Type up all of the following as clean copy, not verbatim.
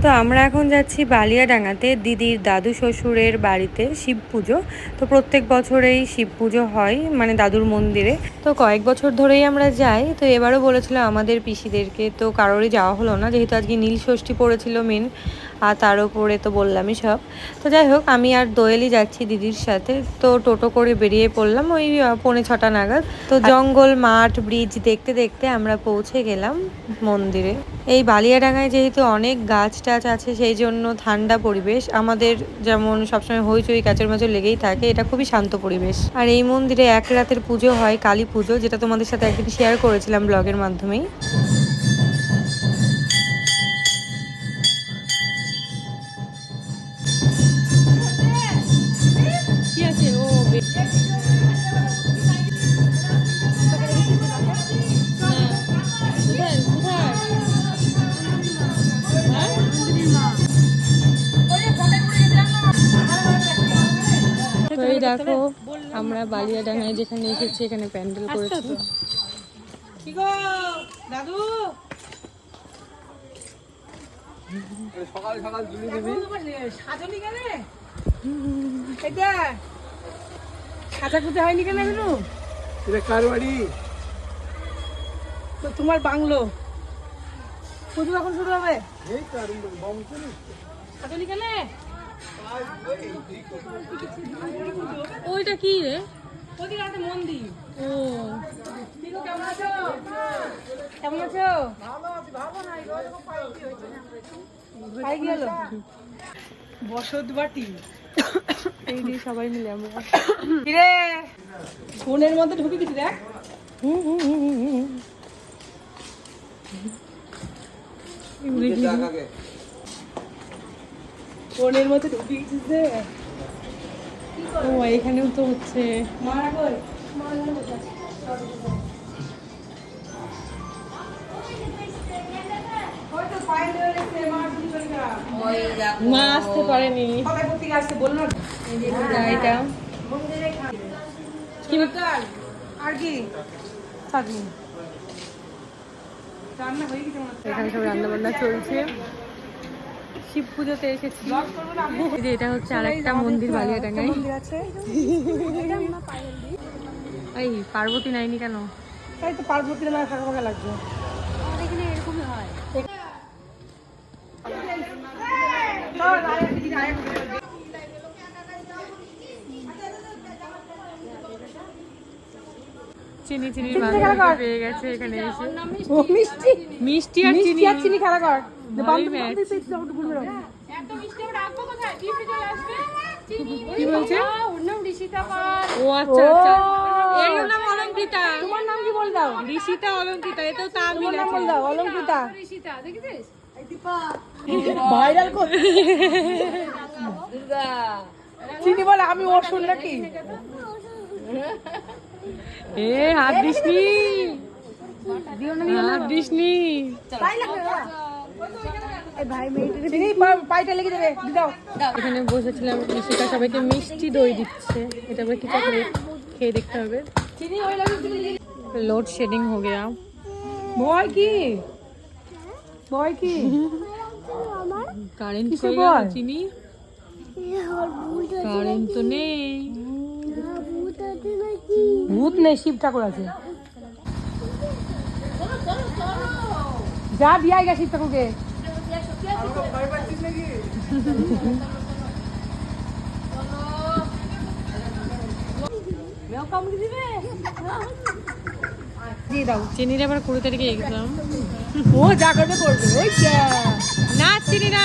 তো আমরা এখন যাচ্ছি বালিয়াডাঙ্গাতে দিদির দাদু শ্বশুরের বাড়িতে শিব পুজো। তো প্রত্যেক বছরেই শিব পুজো হয়, মানে দাদুর মন্দিরে। তো কয়েক বছর ধরেই আমরা যাই। তো এবারও বলেছিল আমাদের পিসিদেরকে, তো কারোরই যাওয়া হলো না, যেহেতু আজকে নীল ষষ্ঠী পড়েছিল মেন, আর তার উপরে তো বললামই সব। তো যাই হোক, আমি আর দোয়েলই যাচ্ছি দিদির সাথে। তো টোটো করে বেরিয়ে পড়লাম ওই 5:45 নাগাদ। তো জঙ্গল, মাঠ, ব্রিজ দেখতে দেখতে আমরা পৌঁছে গেলাম মন্দিরে। এই বালিয়াডাঙ্গায় যেহেতু অনেক গাছ টাছ আছে, সেই জন্য ঠান্ডা পরিবেশ। আমাদের যেমন সবসময় হইচই কাচের মাঝে লেগেই থাকে, এটা খুবই শান্ত পরিবেশ। আর এই মন্দিরে এক রাতের পুজো হয়, কালী পুজো, যেটা তোমাদের সাথে একদিন শেয়ার করেছিলাম ব্লগের মাধ্যমেই। দেখো আমরা বালিয়াডাঙ্গায় যেখানে এসেছি, এখানে প্যান্ডেল করেছি। কি গো দাদু, সকাল সকাল তুলি দিবি সাজনি কেন? এটা সাজা কুজা হয়নি কেন এগুলো? এটা কার বাড়ি? তো তোমার বাংলো। পুজো কখন শুরু হবে? এই তো আরম্ভ বম চলে সাজনি কেন? ওইটা কি রে? ওইদিকে একটা মন্দির। ও কেমন আছো? কেমন আছো? পাই গেল বসত বাটি। এই দিয়ে সবাই মিলে আমরা রে ফোনের মধ্যে ঢুকে গেছি। দেখ ফোনের মধ্যে ঢুকে গেছিস রে। ও এখানেও তো হচ্ছে। মা আসতে পারেনি। আর কি এখানে সব রান্না বান্না চলছে। শিব পুজোতে এসেছি। এটা হচ্ছে আর একটা মন্দির বালিয়াডাঙ্গায়। এই পার্বতী নাইনি কেন? তাই তো পার্বতী না ফাঁকা ফাঁকা লাগছে। এখানে এরকমই হয়। চিনি চিনি পেয়ে গেছে এখানে এসে। মিষ্টি আর চিনি খেলা কর। কি বলছে? ও আচ্ছা আচ্ছা, এর নাম অলঙ্কৃতা। তোমার নাম কি বল দাও? ঋষিতা অলঙ্কৃতা। এটাও তা মিল আছে। বল দাও অলঙ্কৃতা। ঋষিতা দেখেছিস? ভাইরাল কর। দুর্গা চিনি বলে আমি ওর শুন নাকি? এ হাত দিসনি, দিও না, হাত দিসনি। এখানে বসেছিলাম, ঋষিকা সবাইকে মিষ্টি দই দিচ্ছে। এটা কি চকলেট, খেয়ে দেখতে হবে। লোড শেডিং हो गया। ভয় কি? ভয় কি? কারেন্ট চলে গেল। চিনি কারেন্ট তো নেই। ভূত নেই, শিব ঠাকুর আছে। যা দিয়া গেছে শিব ঠাকুরকে। চিনির আবার 20 তারিখে এক্সাম। ও যা করবে করবে। ওই না চিনি না।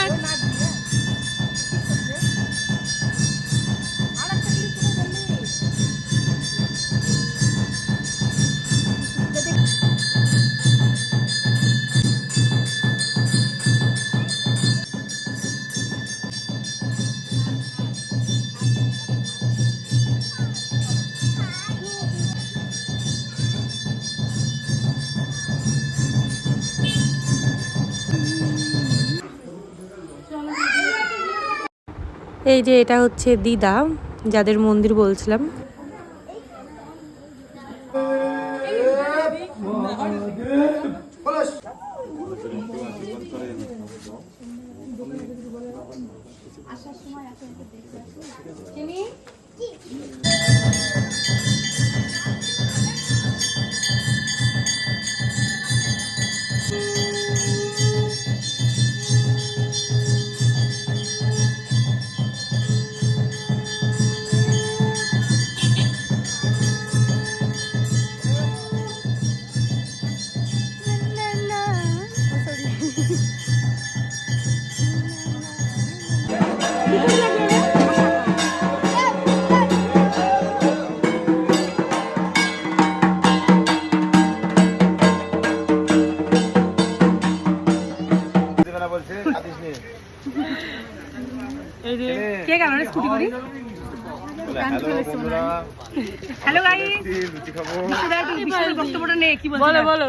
এই যে এটা হচ্ছে দিদা, যাদের মন্দির বলছিলাম। কে গেল স্কুটি করি? হ্যালো গাইস, বক্তব্যটা নেই, কি বলো বলো।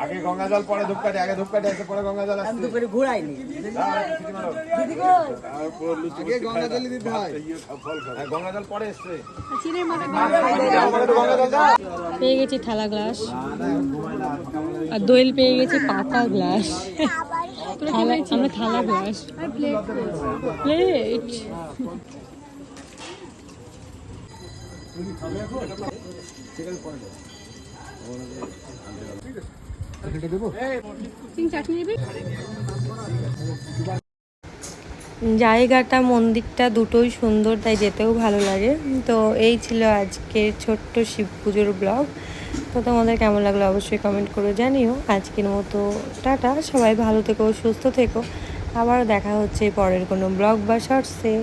আগে গঙ্গা জল পরে ধূপকাঠি, আগে ধূপকাঠি আসে পরে গঙ্গা জল আসছে। করে ঘুরাইনি আগে গঙ্গা জল দিতে হয়, গঙ্গা জল পরে এসছে। পেয়ে গেছি থালা গ্লাস, আর দোয়েল পেয়ে গেছে পাতা গ্লাস। আমরা থালা গ্লাস, প্লেট। জায়গাটা, মন্দিরটা দুটোই সুন্দর, তাই যেতেও ভালো লাগে। তো এই ছিল আজকের ছোট্ট শিব পুজোর ব্লগ। তো তোমাদের কেমন লাগলো অবশ্যই কমেন্ট করে জানিও। আজকের মতো টাটা, সবাই ভালো থেকো, সুস্থ থেকো। আবার দেখা হচ্ছে পরের কোনো ব্লগ বা শর্টসে।